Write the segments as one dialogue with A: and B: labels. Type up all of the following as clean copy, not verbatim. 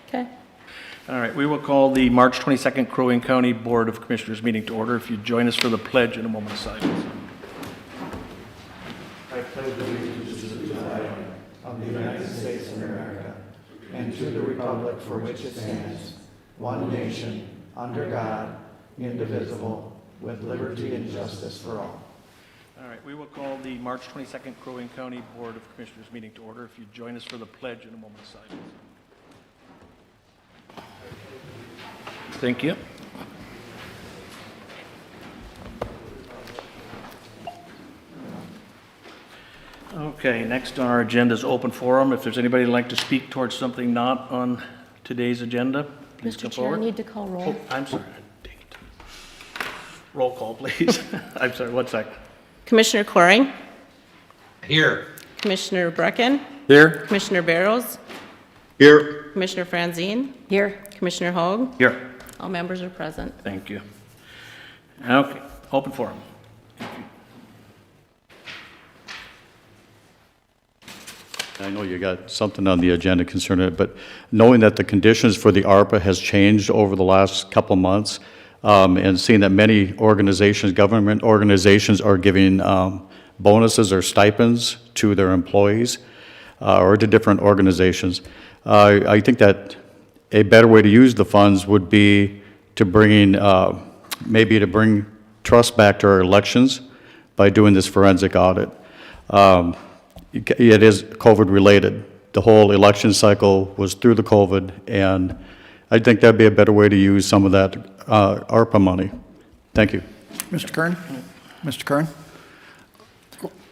A: Okay.
B: All right, we will call the March 22nd Crow Wing County Board of Commissioners meeting to order. If you join us for the pledge in a moment of silence.
C: I pledge allegiance to the flag of the United States of America and to the republic for which it stands, one nation, under God, indivisible, with liberty and justice for all.
B: All right, we will call the March 22nd Crow Wing County Board of Commissioners meeting to order. If you join us for the pledge in a moment of silence. Thank you. Okay, next on our agenda is open forum. If there's anybody who'd like to speak towards something not on today's agenda, please
A: Mr.
B: come
A: Chair, I
B: forward.
A: need to call roll.
B: Oh, I'm sorry. Dang it. Roll call, please. I'm sorry, 1 second.
A: Commissioner Coring,
D: Here.
A: Commissioner Brecken,
B: Here.
A: Commissioner Barrows,
D: Here.
A: Commissioner Franzine. Here. Commissioner Hoag.
B: Here.
A: All members are present.
B: Thank you. Okay, open forum.
E: I know you got something on the agenda concerning it, but knowing that the conditions for the ARPA has changed over the last couple of months, and seeing that many organizations, government organizations are giving bonuses or stipends to their employees or to different organizations, I think that a better way to use the funds would be to bring, maybe to bring trust back to our elections by doing this forensic audit. It is COVID related. The whole election cycle was through the COVID, and I think that'd be a better way to use some of that ARPA money. Thank you.
C: Mr. Kern? Mr. Kern?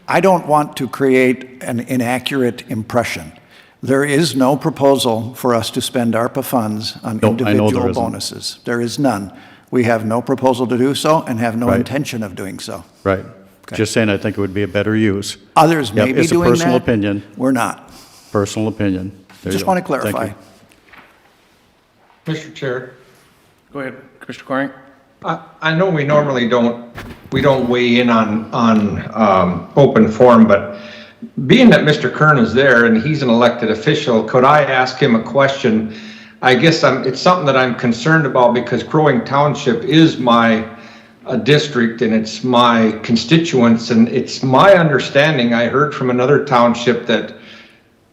C: I don't want to create an inaccurate impression. There is no proposal for us to spend ARPA funds on
E: No, I know there
C: individual
E: isn't.
C: bonuses. There is none. We have no proposal to do so and have no
E: Right.
C: intention of doing so.
E: Right.
C: Okay.
E: Just saying, I think it would be a better use.
C: Others may
E: Yep,
C: be
E: it's a
C: doing that.
E: personal opinion.
C: We're not.
E: Personal opinion. There you
C: Just
E: go.
C: want to
E: Thank
C: clarify.
E: you.
D: Mr. Chair,
B: Go ahead, Commissioner Coring.
D: I know we normally don't weigh in on open forum, but being that Mr. Kern is there and he's an elected official, could I ask him a question? I guess it's something that I'm concerned about because Crow Wing Township is my district and it's my constituents, and it's my understanding, I heard from another township that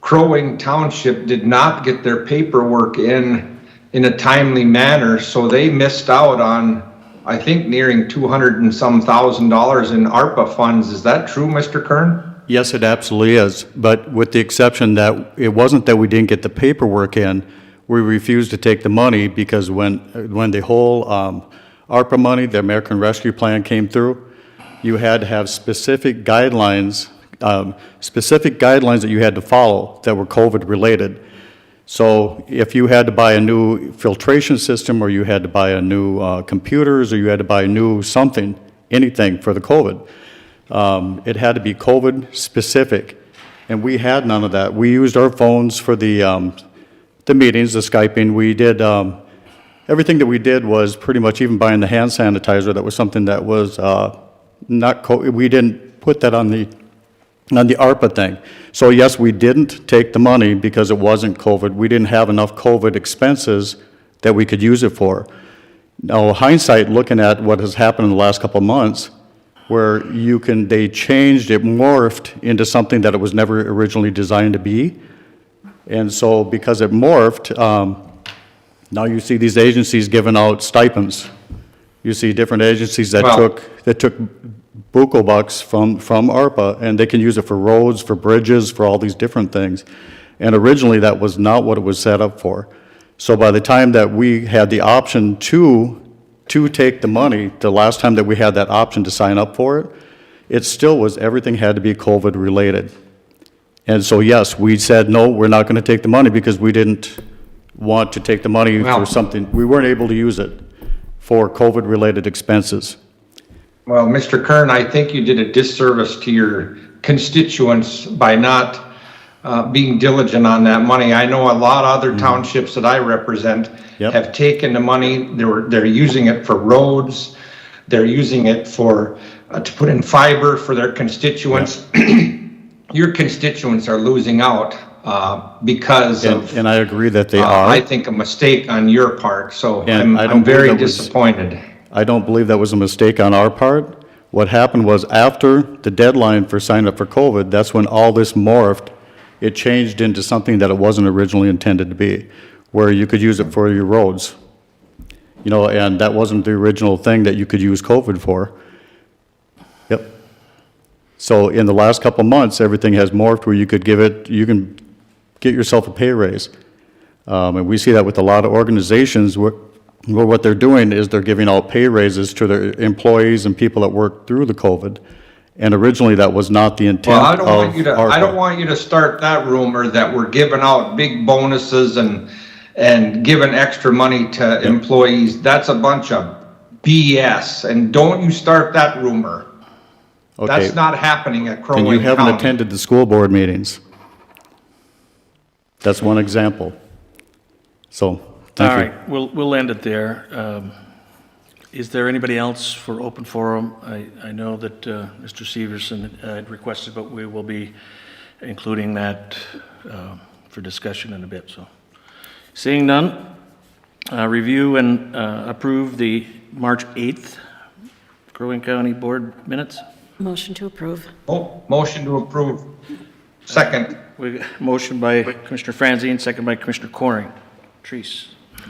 D: Crow Wing Township did not get their paperwork in a timely manner, so they missed out on, I think, nearing $200 and some thousand in ARPA funds. Is that true, Mr. Kern?
E: Yes, it absolutely is, but with the exception that it wasn't that we didn't get the paperwork in, we refused to take the money because when the whole ARPA money, the American Rescue Plan came through, you had to have specific guidelines that you had to follow that were COVID related. So if you had to buy a new filtration system, or you had to buy a new computers, or you had to buy a new something, anything for the COVID, it had to be COVID specific, and we had none of that. We used our phones for the meetings, the Skyping. We did everything that we did was pretty much, even buying the hand sanitizer. That was something that was not COVID. We didn't put that on the ARPA thing. So yes, we didn't take the money because it wasn't COVID. We didn't have enough COVID expenses that we could use it for. Now, hindsight, looking at what has happened in the last couple of months, where they changed it, morphed into something that it was never originally designed to be. And so because it morphed, now you see these agencies giving out stipends. You see different agencies that took buco bucks from ARPA, and they can use it for roads, for bridges, for all these different things. And originally that was not what it was set up for. So by the time that we had the option to take the money, the last time that we had that option to sign up for it, it still was, everything had to be COVID related. And so yes, we said, no, we're not going to take the money because we didn't want to take the money for something. We weren't able to use it for COVID related expenses.
D: Well, Mr. Kern, I think you did a disservice to your constituents by not being diligent on that money. I know a lot of other townships that I represent have taken the money. They're using it for roads. They're using it for to put in fiber for their constituents. Your constituents are losing out because of,
E: And I agree that they
D: I
E: are.
D: think, a mistake on your part. So
E: And I don't
D: I'm
E: believe
D: very
E: that was-
D: disappointed.
E: I don't believe that was a mistake on our part. What happened was after the deadline for sign up for COVID, that's when all this morphed. It changed into something that it wasn't originally intended to be, where you could use it for your roads. You know, and that wasn't the original thing that you could use COVID for. Yep. So in the last couple of months, everything has morphed where you can get yourself a pay raise. And we see that with a lot of organizations where what they're doing is they're giving out pay raises to their employees and people that work through the COVID. And originally, that was not the intent
D: Well,
E: of
D: I don't
E: ARPA.
D: want you to start that rumor that we're giving out big bonuses and giving extra money to employees. That's a bunch of BS, and don't you start that rumor.
E: Okay.
D: That's not happening at Crow
E: And you
D: Wing
E: haven't
D: County.
E: attended the school board meetings. That's one example. So,
B: All
E: thank you.
B: right, we'll end it there. Is there anybody else for open forum? I know that Mr. Severson had requested, but we will be including that for discussion in a bit, so. Seeing none, review and approve the March 8th Crow Wing County Board minutes.
F: Motion to approve.
D: Oh, motion to approve. Second.
B: Motion by Commissioner Franzine, second by Commissioner Coring. Treese.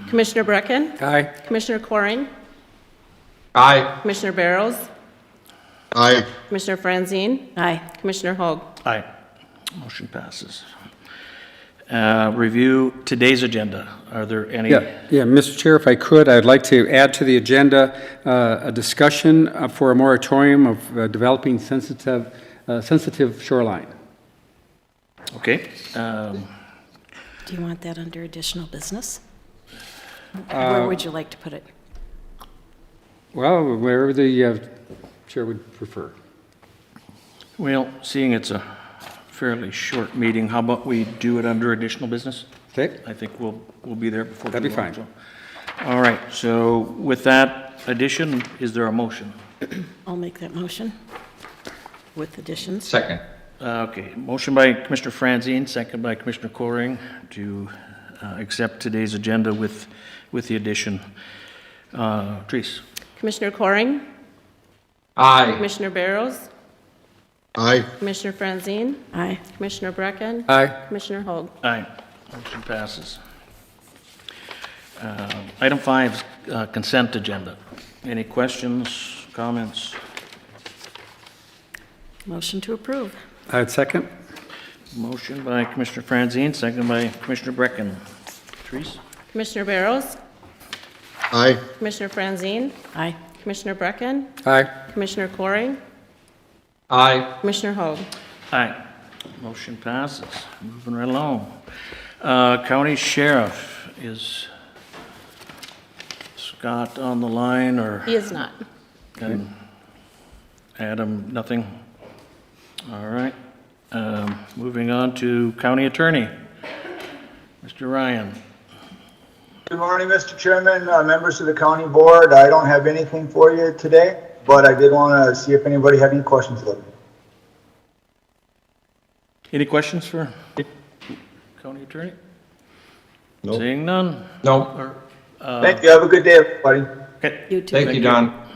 A: Commissioner Brecken?
G: Aye.
A: Commissioner Coring?
D: Aye.
A: Commissioner Barrows?
G: Aye.
A: Commissioner Franzine?
F: Aye.
A: Commissioner Hoag?
B: Aye. Motion passes. Review today's agenda. Are there any?
G: Yeah, Mr. Chair, if I could, I'd like to add to the agenda a discussion for a moratorium of developing sensitive shoreline.
B: Okay.
F: Do you want that under additional business? Where would you like to put it?
G: Well, wherever the chair would prefer.
B: Well, seeing it's a fairly short meeting, how about we do it under additional business?
G: Okay?
B: I think we'll be there before.
G: That'd be
B: too long,
G: fine.
B: so. All right, so with that addition, is there a motion?
F: I'll make that motion with additions.
D: Second.
B: Okay, motion by Commissioner Franzine, second by Commissioner Coring to accept today's agenda with the addition. Treese.
A: Commissioner Coring?
D: Aye.
A: Commissioner Barrows?
G: Aye.
A: Commissioner Franzine?
F: Aye.
A: Commissioner Brecken?
G: Aye.
A: Commissioner Hoag?
B: Aye. Motion passes. Item 5 is consent agenda. Any questions, comments?
F: Motion to approve.
G: I'd second.
B: Motion by Commissioner Franzine, second by Commissioner Brecken. Treese?
A: Commissioner Barrows?
G: Aye.
A: Commissioner Franzine?
F: Aye.
A: Commissioner Brecken?
G: Aye.
A: Commissioner Coring?
D: Aye.
A: Commissioner Hoag?
B: Aye. Motion passes. Moving right along. County Sheriff, is Scott on the line, or?
A: He is not.
B: Okay. Adam, nothing? All right. Moving on to County Attorney. Mr. Ryan.
H: Good morning, Mr. Chairman, members of the county board. I don't have anything for you today, but I did want to see if anybody had any questions of me.
B: Any questions for County Attorney?
G: Nope.
B: Seeing none?
D: No.
B: Or,
H: Thank you. Have a good day, everybody.
B: okay.
F: You too.
D: Thank you, Don.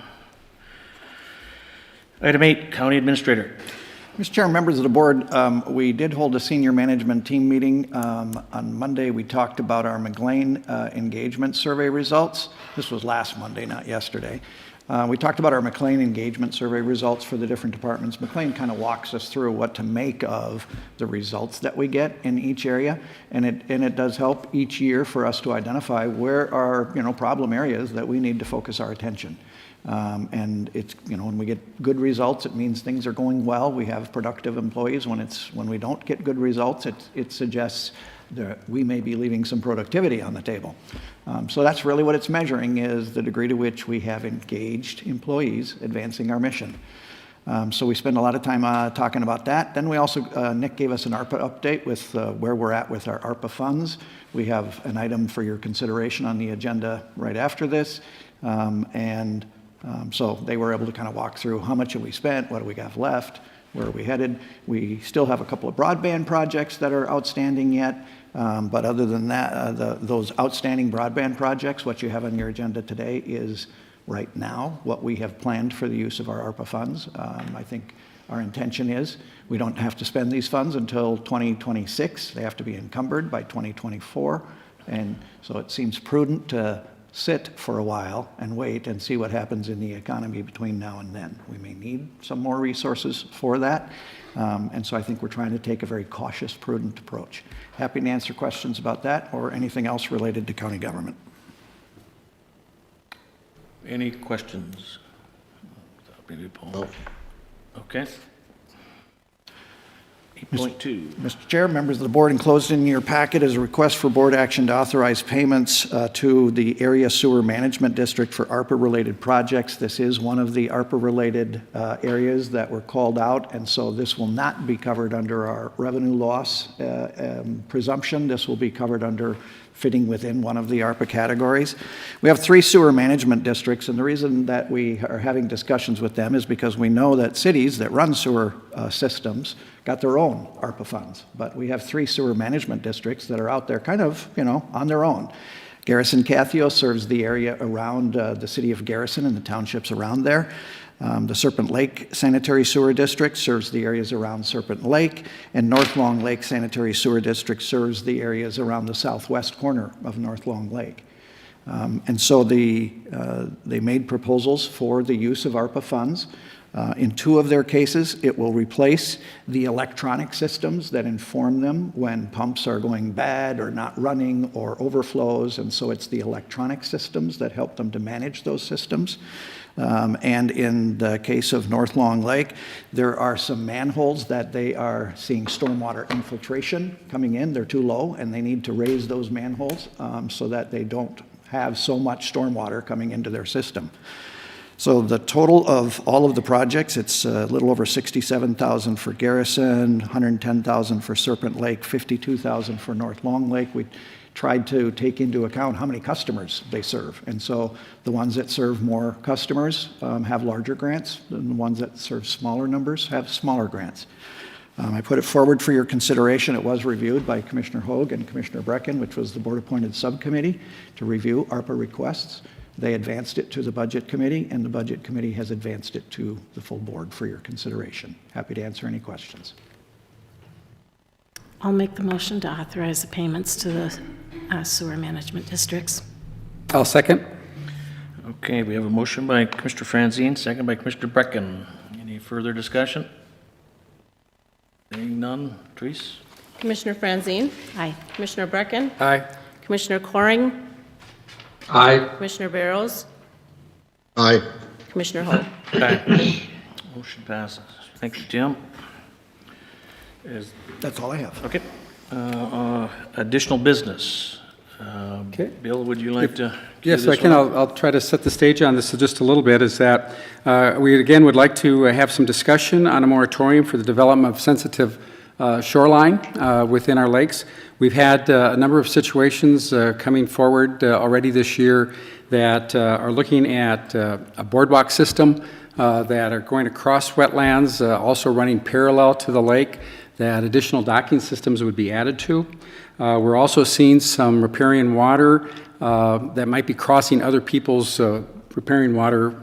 B: Item 8, County Administrator.
C: Mr. Chair, members of the board, we did hold a senior management team meeting. On Monday, we talked about our McLean engagement survey results. This was last Monday, not yesterday. We talked about our McLean engagement survey results for the different departments. McLean kind of walks us through what to make of the results that we get in each area, and it does help each year for us to identify where are problem areas that we need to focus our attention. And it's when we get good results, it means things are going well. We have productive employees. When we don't get good results, it suggests that we may be leaving some productivity on the table. So that's really what it's measuring, is the degree to which we have engaged employees advancing our mission. So we spend a lot of time talking about that. Then we also, Nick gave us an ARPA update with where we're at with our ARPA funds. We have an item for your consideration on the agenda right after this. So they were able to kind of walk through how much have we spent, what do we got left, where are we headed? We still have a couple of broadband projects that are outstanding yet, but other than that, those outstanding broadband projects, what you have on your agenda today is right now what we have planned for the use of our ARPA funds. I think our intention is we don't have to spend these funds until 2026. They have to be encumbered by 2024. And so it seems prudent to sit for a while and wait and see what happens in the economy between now and then. We may need some more resources for that. And so I think we're trying to take a very cautious, prudent approach. Happy to answer questions about that or anything else related to county government.
B: Any questions? Maybe Paul. Okay. 8.2.
C: Mr. Chair, members of the board, enclosed in your packet is a request for board action to authorize payments to the Area Sewer Management District for ARPA-related projects. This is one of the ARPA-related areas that were called out, and so this will not be covered under our revenue loss presumption. This will be covered under fitting within one of the ARPA categories. We have 3 sewer management districts, and the reason that we are having discussions with them is because we know that cities that run sewer systems got their own ARPA funds, but we have 3 sewer management districts that are out there kind of, on their own. Garrison-Cathio serves the area around the city of Garrison and the townships around there. The Serpent Lake Sanitary Sewer District serves the areas around Serpent Lake, and North Long Lake Sanitary Sewer District serves the areas around the southwest corner of North Long Lake. And so they made proposals for the use of ARPA funds. In 2 of their cases, it will replace the electronic systems that inform them when pumps are going bad or not running or overflows, and so it's the electronic systems that help them to manage those systems. And in the case of North Long Lake, there are some manholes that they are seeing stormwater infiltration coming in. They're too low, and they need to raise those manholes so that they don't have so much stormwater coming into their system. So the total of all of the projects, it's a little over $67,000 for Garrison, $110,000 for Serpent Lake, $52,000 for North Long Lake. We tried to take into account how many customers they serve. And so the ones that serve more customers have larger grants, and the ones that serve smaller numbers have smaller grants. I put it forward for your consideration. It was reviewed by Commissioner Hoag and Commissioner Brecken, which was the board-appointed subcommittee to review ARPA requests. They advanced it to the Budget Committee, and the Budget Committee has advanced it to the full board for your consideration. Happy to answer any questions.
F: I'll make the motion to authorize the payments to the sewer management districts.
G: I'll second.
B: Okay, we have a motion by Commissioner Franzine, second by Commissioner Brecken. Any further discussion? Hearing none. Therese?
A: Commissioner Franzine?
F: Aye.
A: Commissioner Brecken?
G: Aye.
A: Commissioner Coring?
D: Aye.
A: Commissioner Barrows?
I: Aye.
A: Commissioner Holt?
B: Aye. Motion passes. Thank you, Tim.
C: That's all I have.
B: Okay. Additional business.
G: Okay.
B: Bill, would you like to?
G: Yes, I can. I'll try to set the stage on this just a little bit, is that we again would like to have some discussion on a moratorium for the development of sensitive shoreline within our lakes. We've had a number of situations coming forward already this year that are looking at a boardwalk system that are going across wetlands, also running parallel to the lake, that additional docking systems would be added to. We're also seeing some riparian water that might be crossing other people's riparian water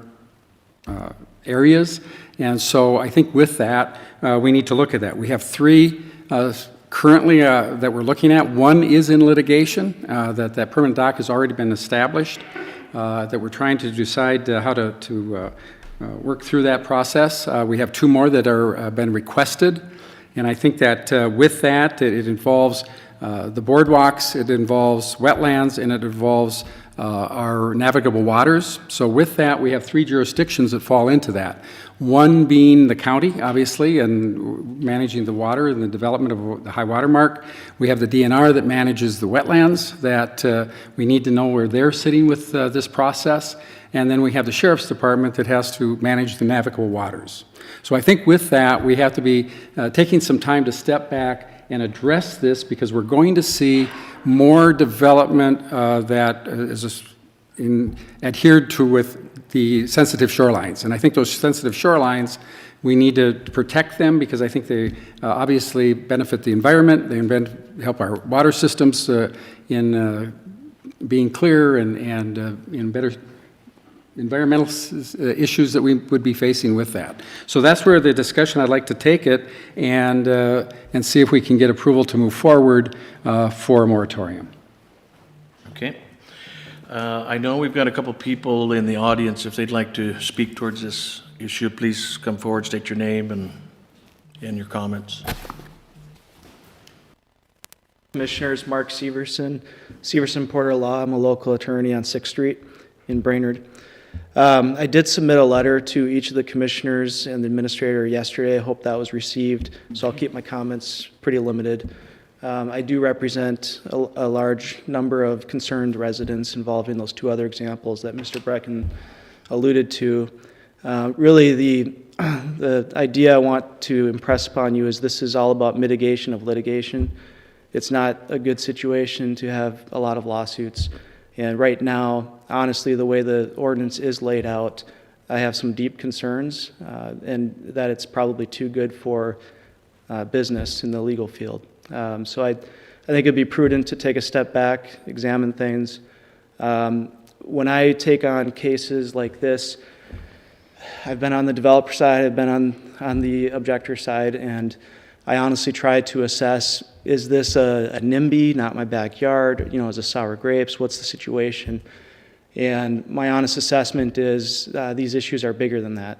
G: areas. And so I think with that, we need to look at that. We have 3 currently that we're looking at. One is in litigation, that permanent dock has already been established, that we're trying to decide how to work through that process. We have 2 more that are been requested. And I think that with that, it involves the boardwalks, it involves wetlands, and it involves our navigable waters. So with that, we have 3 jurisdictions that fall into that. One being the county, obviously, and managing the water and the development of the high water mark. We have the DNR that manages the wetlands, that we need to know where they're sitting with this process. And then we have the Sheriff's Department that has to manage the navigable waters. So I think with that, we have to be taking some time to step back and address this, because we're going to see more development that is adhered to with the sensitive shorelines. And I think those sensitive shorelines We need to protect them because I think they obviously benefit the environment. They help our water systems in being clear and in better environmental issues that we would be facing with that. So that's where the discussion, I'd like to take it and see if we can get approval to move forward for a moratorium.
B: Okay. I know we've got a couple people in the audience. If they'd like to speak towards this issue, please come forward, state your name and your comments.
I: Commissioners, Mark Severson, Severson Porter Law. I'm a local attorney on 6th Street in Brainerd. I did submit a letter to each of the commissioners and the administrator yesterday. I hope that was received, so I'll keep my comments pretty limited. I do represent a large number of concerned residents involving those two other examples that Mr. Brecken alluded to. Really, the idea I want to impress upon you is this is all about mitigation of litigation. It's not a good situation to have a lot of lawsuits. And right now, honestly, the way the ordinance is laid out, I have some deep concerns and that it's probably too good for business in the legal field. So I think it'd be prudent to take a step back, examine things. When I take on cases like this, I've been on the developer side, I've been on the objector side, and I honestly try to assess, is this a NIMBY, not my backyard? You know, is it sour grapes? What's the situation? And my honest assessment is these issues are bigger than that.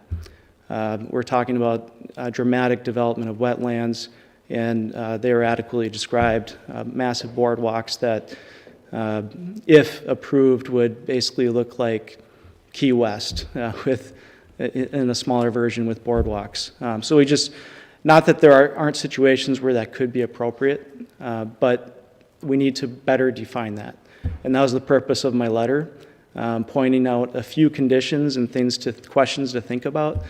I: We're talking about dramatic development of wetlands, and they are adequately described. Massive boardwalks that, if approved, would basically look like Key West in a smaller version with boardwalks. So we just, not that there aren't situations where that could be appropriate, but we need to better define that. And that was the purpose of my letter, pointing out a few conditions and questions to think about.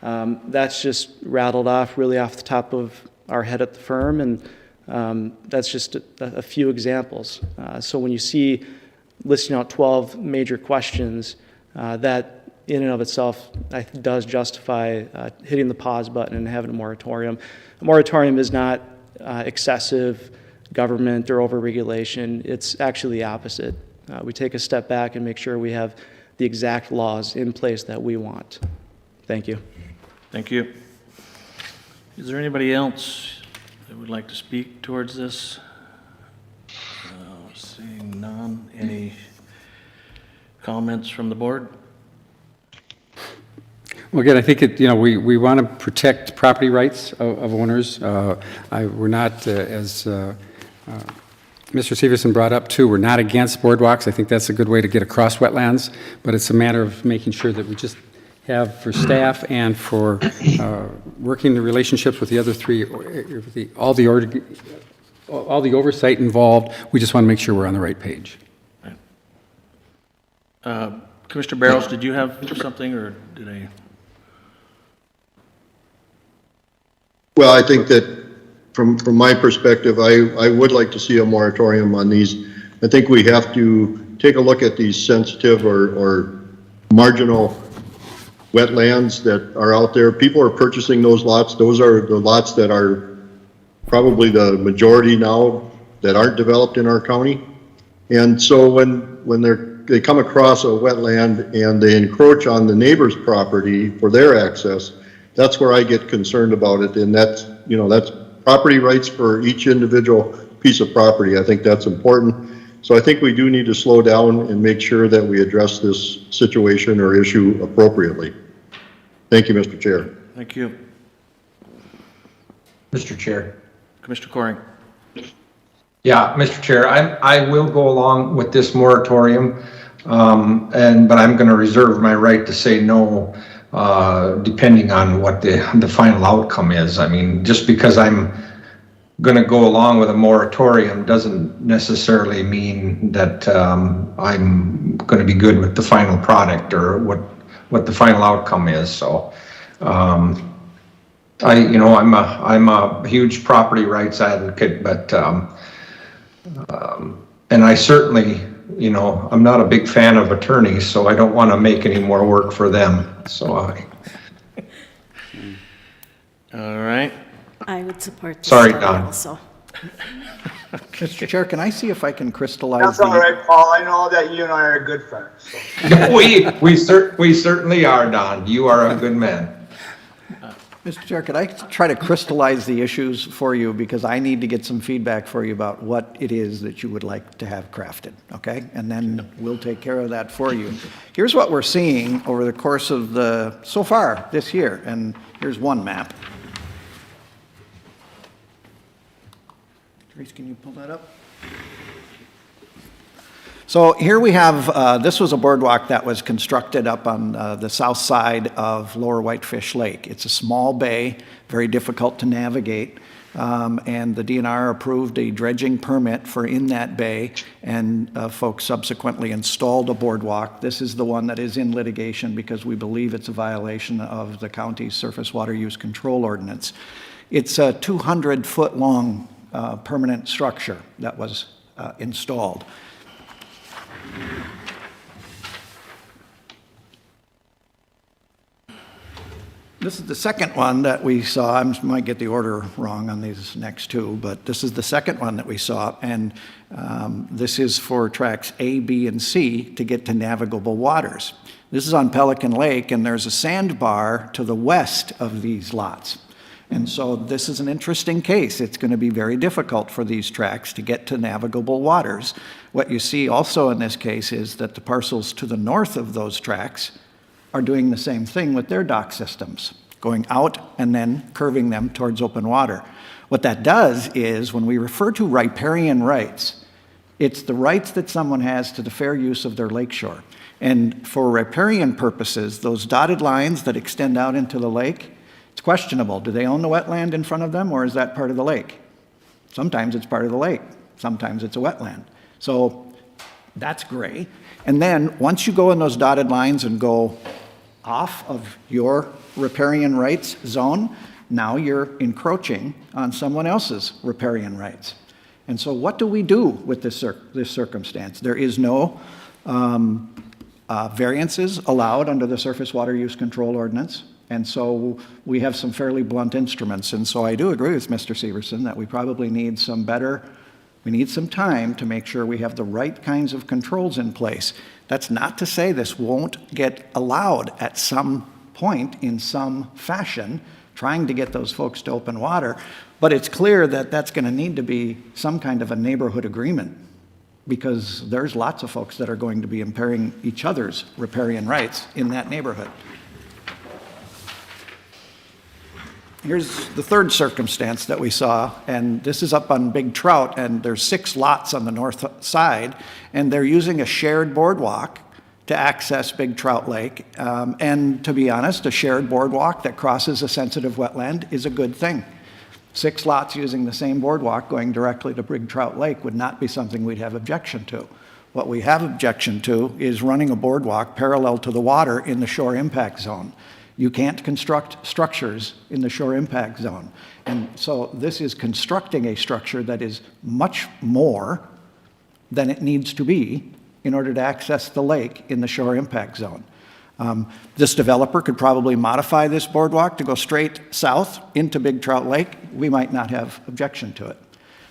I: That's just rattled off really off the top of our head at the firm, and that's just a few examples. So when you see listing out 12 major questions, that in and of itself does justify hitting the pause button and having a moratorium. A moratorium is not excessive government or overregulation. It's actually the opposite. We take a step back and make sure we have the exact laws in place that we want. Thank you.
B: Thank you. Is there anybody else that would like to speak towards this? Seeing none. Any comments from the board?
G: Well, again, I think we want to protect property rights of owners. We're not, as Mr. Severson brought up too, we're not against boardwalks. I think that's a good way to get across wetlands, but it's a matter of making sure that we just have for staff and for working the relationships with the other three, all the oversight involved. We just want to make sure we're on the right page.
B: Right. Commissioner Barrows, did you have something, or did I?
J: Well, I think that from my perspective, I would like to see a moratorium on these. I think we have to take a look at these sensitive or marginal wetlands that are out there. People are purchasing those lots. Those are the lots that are probably the majority now that aren't developed in our county. And so when they come across a wetland and they encroach on the neighbor's property for their access, that's where I get concerned about it. And that's property rights for each individual piece of property. I think that's important. So I think we do need to slow down and make sure that we address this situation or issue appropriately. Thank you, Mr. Chair.
B: Thank you.
D: Mr. Chair.
B: Commissioner Coring.
D: Yeah, Mr. Chair, I will go along with this moratorium, but I'm going to reserve my right to say no, depending on what the final outcome is. I mean, just because I'm going to go along with a moratorium doesn't necessarily mean that I'm going to be good with the final product or what the final outcome is. So, I'm a huge property rights advocate, but and I certainly, I'm not a big fan of attorneys, so I don't want to make any more work for them. So
B: All right.
F: I would support this
D: Sorry,
F: study
D: Don.
F: also.
C: Mr. Chair, can I see if I can crystallize
H: That's all
C: the,
H: right, Paul. I know that you and I are good friends. So.
D: We certainly are, Don. You are a good man.
C: Mr. Chair, could I try to crystallize the issues for you? Because I need to get some feedback for you about what it is that you would like to have crafted, okay? And then we'll take care of that for you. Here's what we're seeing over the course of so far this year, and here's one map. Therese, can you pull that up? So here we have, this was a boardwalk that was constructed up on the south side of Lower Whitefish Lake. It's a small bay, very difficult to navigate, and the DNR approved a dredging permit for in that bay, and folks subsequently installed a boardwalk. This is the one that is in litigation because we believe it's a violation of the county's surface water use control ordinance. It's a 200-foot-long permanent structure that was installed. This is the second one that we saw. I might get the order wrong on these next two, but this is the second one that we saw, and this is for tracks A, B, and C to get to navigable waters. This is on Pelican Lake, and there's a sandbar to the west of these lots. And so this is an interesting case. It's going to be very difficult for these tracks to get to navigable waters. What you see also in this case is that the parcels to the north of those tracks are doing the same thing with their dock systems, going out and then curving them towards open water. What that does is, when we refer to riparian rights, it's the rights that someone has to the fair use of their lakeshore. And for riparian purposes, those dotted lines that extend out into the lake, it's questionable. Do they own the wetland in front of them, or is that part of the lake? Sometimes it's part of the lake. Sometimes it's a wetland. So that's gray. And then once you go in those dotted lines and go off of your riparian rights zone, now you're encroaching on someone else's riparian rights. And so what do we do with this circumstance? There is no variances allowed under the Surface Water Use Control Ordinance. And so we have some fairly blunt instruments. And so I do agree with Mr. Severson that we probably need some time to make sure we have the right kinds of controls in place. That's not to say this won't get allowed at some point in some fashion, trying to get those folks to open water. But it's clear that that's going to need to be some kind of a neighborhood agreement, because there's lots of folks that are going to be impairing each other's riparian rights in that neighborhood. Here's the third circumstance that we saw, and this is up on Big Trout, and there's 6 lots on the north side, and they're using a shared boardwalk to access Big Trout Lake. And to be honest, a shared boardwalk that crosses a sensitive wetland is a good thing. 6 lots using the same boardwalk going directly to Big Trout Lake would not be something we'd have objection to. What we have objection to is running a boardwalk parallel to the water in the shore impact zone. You can't construct structures in the shore impact zone. And so this is constructing a structure that is much more than it needs to be in order to access the lake in the shore impact zone. This developer could probably modify this boardwalk to go straight south into Big Trout Lake. We might not have objection to it.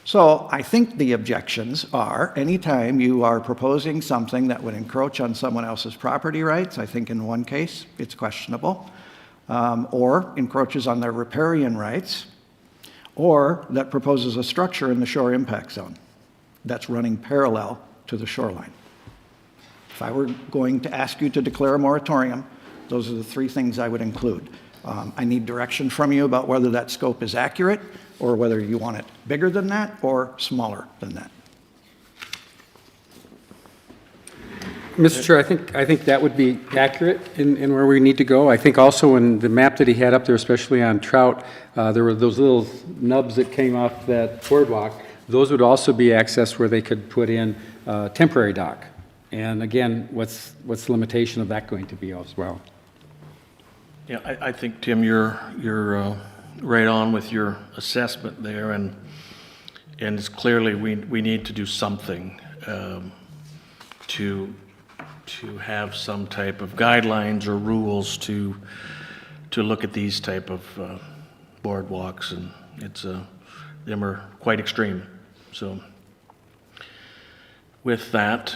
C: So I think the objections are, anytime you are proposing something that would encroach on someone else's property rights, I think in one case it's questionable, or encroaches on their riparian rights, or that proposes a structure in the shore impact zone that's running parallel to the shoreline. If I were going to ask you to declare a moratorium, those are the 3 things I would include. I need direction from you about whether that scope is accurate, or whether you want it bigger than that or smaller than that.
G: Mr. Chair, I think that would be accurate in where we need to go. I think also in the map that he had up there, especially on Trout, there were those little nubs that came off that boardwalk. Those would also be accessed where they could put in temporary dock. And again, what's the limitation of that going to be as well?
B: Yeah, I think, Tim, you're right on with your assessment there, and it's clearly we need to do something to have some type of guidelines or rules to look at these type of boardwalks, and it's, them are quite extreme. So with that,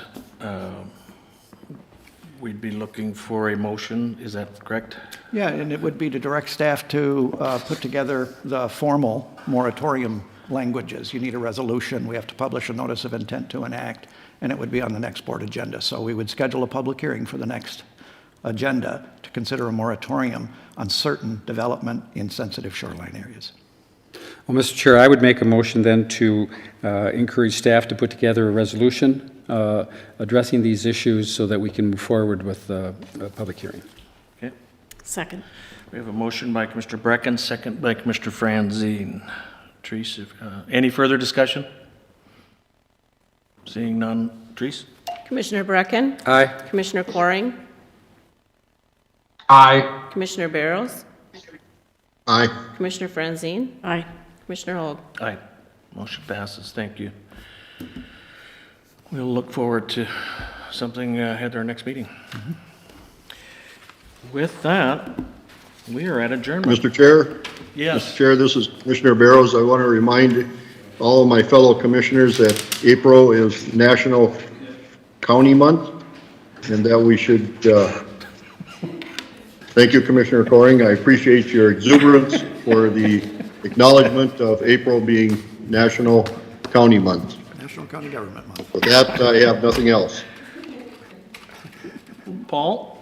B: we'd be looking for a motion, is that correct?
C: Yeah, and it would be to direct staff to put together the formal moratorium languages. You need a resolution, we have to publish a notice of intent to enact, and it would be on the next board agenda. So we would schedule a public hearing for the next agenda to consider a moratorium on certain development in sensitive shoreline areas.
G: Well, Mr. Chair, I would make a motion then to encourage staff to put together a resolution addressing these issues so that we can move forward with a public hearing.
B: Okay.
F: Second.
B: We have a motion by Commissioner Brecken, second by Commissioner Franzine. Therese, any further discussion? Seeing none. Therese?
A: Commissioner Brecken?
G: Aye.
A: Commissioner Coring?
D: Aye.
A: Commissioner Barrows?
J: Aye.
A: Commissioner Franzine?
F: Aye.
A: Commissioner Holg?
B: Aye. Motion passes. Thank you. We'll look forward to something at our next meeting. With that, we are at adjournment.
J: Mr. Chair?
B: Yes.
J: Mr. Chair, this is Commissioner Barrows. I want to remind all of my fellow commissioners that April is National County Month, and that we should, thank you, Commissioner Coring. I appreciate your exuberance for the acknowledgement of April being National County Month.
C: National County Government Month.
J: For that, I have nothing else.
B: Paul?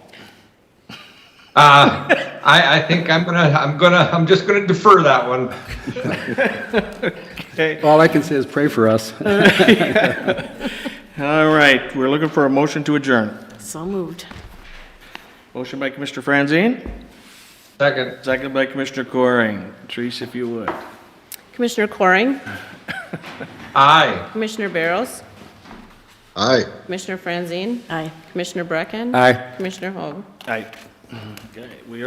D: I think I'm just gonna defer that one.
B: Okay.
G: All I can say is pray for us.
B: All right. We're looking for a motion to adjourn.
F: So moved.
B: Motion by Commissioner Franzine,
D: Second.
B: second by Commissioner Coring. Therese, if you would.
A: Commissioner Coring?
D: Aye.
A: Commissioner Barrows?
J: Aye.
A: Commissioner Franzine?
F: Aye.
A: Commissioner Brecken?
G: Aye.
A: Commissioner Holg?
B: Aye. Okay. We are